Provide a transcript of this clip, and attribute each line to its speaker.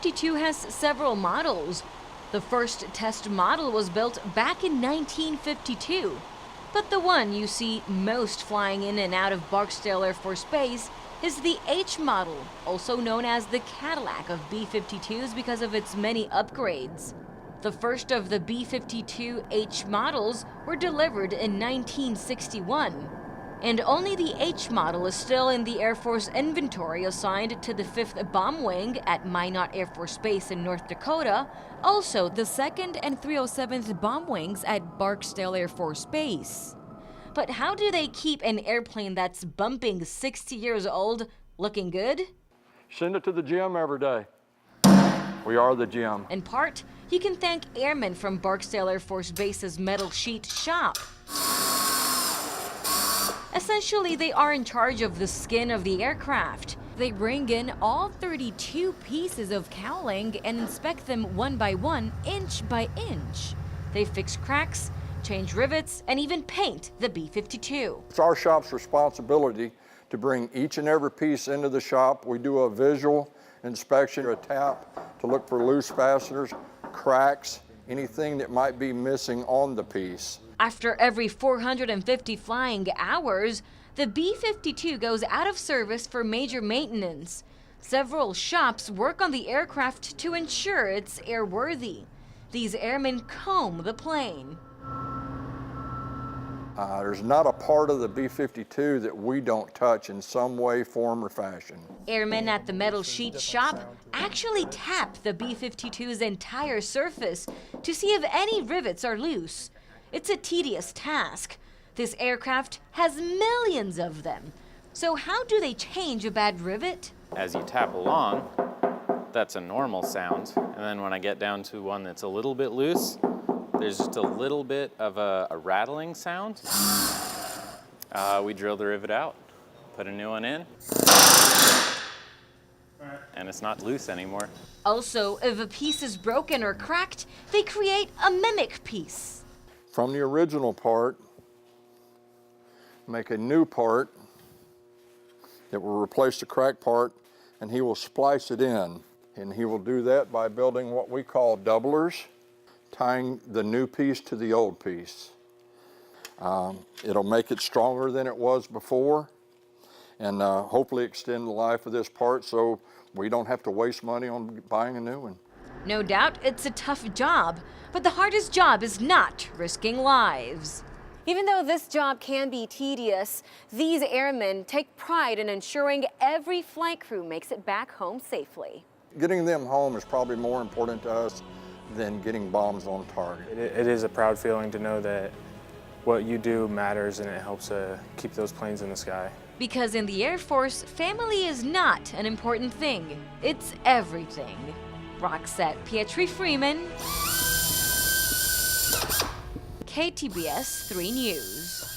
Speaker 1: B-52 has several models. The first test model was built back in 1952. But the one you see most flying in and out of Barksdale Air Force Base is the H model, also known as the Cadillac of B-52s because of its many upgrades. The first of the B-52H models were delivered in 1961. And only the H model is still in the Air Force inventory assigned to the 5th Bomb Wing at Minot Air Force Base in North Dakota, also the 2nd and 307th Bomb Wings at Barksdale Air Force Base. But how do they keep an airplane that's bumping 60 years old looking good?
Speaker 2: Send it to the gym every day. We are the gym.
Speaker 1: In part, you can thank airmen from Barksdale Air Force Base's metal sheet shop. Essentially, they are in charge of the skin of the aircraft. They bring in all 32 pieces of cowling and inspect them one by one, inch by inch. They fix cracks, change rivets, and even paint the B-52.
Speaker 2: It's our shop's responsibility to bring each and every piece into the shop. We do a visual inspection, a tap to look for loose fasteners, cracks, anything that might be missing on the piece.
Speaker 1: After every 450 flying hours, the B-52 goes out of service for major maintenance. Several shops work on the aircraft to ensure it's airworthy. These airmen comb the plane.
Speaker 2: There's not a part of the B-52 that we don't touch in some way, form, or fashion.
Speaker 1: Airmen at the metal sheet shop actually tap the B-52's entire surface to see if any rivets are loose. It's a tedious task. This aircraft has millions of them. So how do they change a bad rivet?
Speaker 3: As you tap along, that's a normal sound. And then when I get down to one that's a little bit loose, there's just a little bit of a rattling sound. We drill the rivet out, put a new one in, and it's not loose anymore.
Speaker 1: Also, if a piece is broken or cracked, they create a mimic piece.
Speaker 2: From the original part, make a new part that will replace the cracked part, and he will splice it in. And he will do that by building what we call doublers, tying the new piece to the old piece. It'll make it stronger than it was before, and hopefully extend the life of this part so we don't have to waste money on buying a new one.
Speaker 1: No doubt it's a tough job, but the hardest job is not risking lives. Even though this job can be tedious, these airmen take pride in ensuring every flight crew makes it back home safely.
Speaker 2: Getting them home is probably more important to us than getting bombs on target.
Speaker 4: It is a proud feeling to know that what you do matters and it helps keep those planes in the sky.
Speaker 1: Because in the Air Force, family is not an important thing. It's everything. Roxette Pietri-Freeman, Ktbs 3 News.